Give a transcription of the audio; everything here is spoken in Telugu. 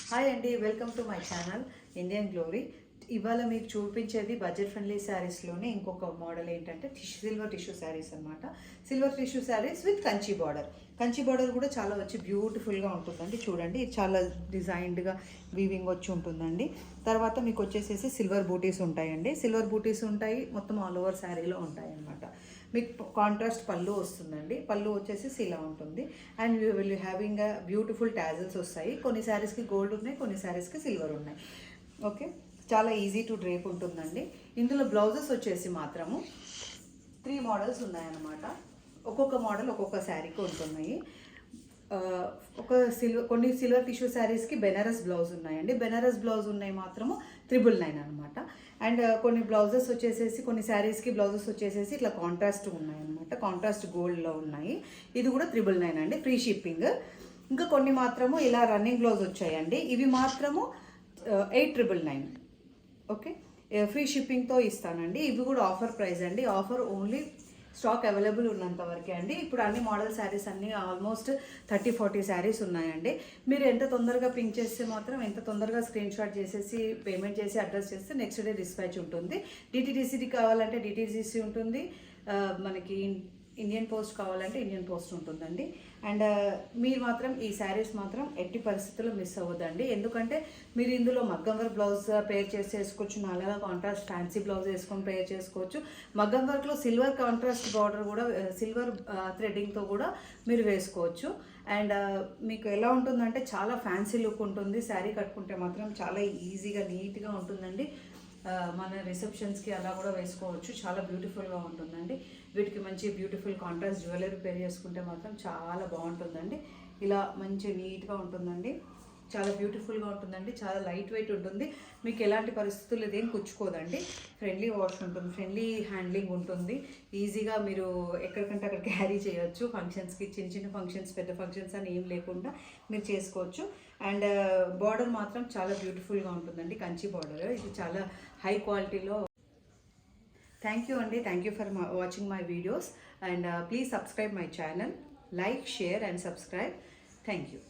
హాయ్ అండి, welcome to my channel Indian glory. ఇవాళ మీకు చూపించేది బడ్జెట్ ఫ్రెండ్లీ శారీస్లోనే ఇంకొక మోడల్ ఏంటంటే సిల్వర్ టిష్యూ శారీస్ అనమాట. Silver tissue saris with Kanchi border. Kanchi border కూడా చాలా వచ్చి బ్యూటిఫుల్గా ఉంటుందండి. చూడండి, చాలా డిజైన్డ్గా వీవింగ్ వచ్చి ఉంటుందండి. తర్వాత మీకు వచ్చేసేసి సిల్వర్ బూటీస్ ఉంటాయండి. సిల్వర్ బూటీస్ ఉంటాయి, మొత్తం ఆల్ ఓవర్ శారీలో ఉంటాయి అనమాట. మీకు కాంట్రాస్ట్ పళ్ళు వస్తుందండి. పళ్ళు వచ్చేసి ఇలా ఉంటుంది. And you will having beautiful tassels వస్తాయి. కొన్ని శారీస్కి గోల్డ్ ఉన్నాయి, కొన్ని శారీస్కి సిల్వర్ ఉన్నాయి. ఓకే, చాలా ఈజీ టు డ్రేప్ ఉంటుందండి. ఇందులో బ్లౌజెస్ వచ్చేసి మాత్రము 3 మోడల్స్ ఉన్నాయన్నమాట. ఒక్కొక్క మోడల్ ఒక్కొక్క శారీకి ఉంటున్నాయి. కొన్ని సిల్వర్ టిష్యూ శారీస్కి బెనారస్ బ్లౌజ్ ఉన్నాయండి. బెనారస్ బ్లౌజ్ ఉన్నాయి మాత్రము 999 అనమాట. అండ్ కొన్ని బ్లౌజెస్ వచ్చేసేసి కొన్ని శారీస్కి బ్లౌజెస్ వచ్చేసేసి ఇట్లా కాంట్రాస్ట్ ఉన్నాయన్నమాట. కాంట్రాస్ట్ గోల్డ్లో ఉన్నాయి. ఇది కూడా 999 అండి, ఫ్రీ షిప్పింగ్. ఇంకా కొన్ని మాత్రము ఇలా రన్నింగ్ బ్లౌజ్ వచ్చాయండి. ఇవి మాత్రము 899. ఓకే, ఫ్రీ షిప్పింగ్తో ఇస్తానండి. ఇవి కూడా ఆఫర్ ప్రైస్ అండి. ఆఫర్ ఓన్లీ స్టాక్ అవైలబుల్ ఉన్నంత వరకే అండి. ఇప్పుడు అన్ని మోడల్ శారీస్ అన్నీ ఆల్మోస్ట్ 30-40 శారీస్ ఉన్నాయండి. మీరు ఎంత తొందరగా పింక్ చేస్తే మాత్రం, ఎంత తొందరగా స్క్రీన్ షాట్ చేసేసి పేమెంట్ చేసి అడ్రస్ చేస్తే నెక్స్ట్ డే డిస్పాచ్ ఉంటుంది. డిటీడీసీ కావాలంటే డిటీడీసీ ఉంటుంది, మనకి ఇండియన్ పోస్ట్ కావాలంటే ఇండియన్ పోస్ట్ ఉంటుందండి. అండ్ మీరు మాత్రం ఈ శారీస్ మాత్రం ఎట్టి పరిస్థితుల్లో మిస్ అవ్వద్దండి. ఎందుకంటే మీరు ఇందులో మగ్గం వర్క్ బ్లౌజ్ పేర్ చేసేసుకోవచ్చు, నల్లగా కాంట్రాస్ట్ ఫ్యాన్సీ బ్లౌజ్ వేసుకొని పేర్ చేసుకోవచ్చు. మగ్గం వర్క్లో సిల్వర్ కాంట్రాస్ట్ బార్డర్ కూడా, సిల్వర్ థ్రెడ్డింగ్తో కూడా మీరు వేసుకోవచ్చు. అండ్ మీకు ఎలా ఉంటుందంటే చాలా ఫ్యాన్సీ లుక్ ఉంటుంది. శారీ కట్టుకుంటే మాత్రం చాలా ఈజీగా నీట్గా ఉంటుందండి. మన రిసెప్షన్స్కి అలా కూడా వేసుకోవచ్చు. చాలా బ్యూటిఫుల్గా ఉంటుందండి. వీటికి మంచి బ్యూటిఫుల్ కాంట్రాస్ట్ జ్యువెలరీ పేర్ చేసుకుంటే మాత్రం చాలా బాగుంటుందండి. ఇలా మంచి నీట్గా ఉంటుందండి. చాలా బ్యూటిఫుల్గా ఉంటుందండి. చాలా లైట్ వెయిట్ ఉంటుంది. మీకు ఎలాంటి పరిస్థితులు ఇదేం కుచ్చుకోదండి. ఫ్రెండ్లీ వాష్ ఉంటుంది, ఫ్రెండ్లీ హ్యాండ్లింగ్ ఉంటుంది. ఈజీగా మీరు ఎక్కడికంటే అక్కడ క్యారీ చేయొచ్చు. ఫంక్షన్స్కి, చిన్న చిన్న ఫంక్షన్స్, పెద్ద ఫంక్షన్స్ అని ఏం లేకుండా మీరు చేసుకోవచ్చు. అండ్ బార్డర్ మాత్రం చాలా బ్యూటిఫుల్గా ఉంటుందండి. కంచి బార్డర్ ఇది చాలా హై క్వాలిటీలో. థ్యాంక్ యూ అండి. Thank you for watching my videos. And please subscribe my channel. Like, share and subscribe. Thank you.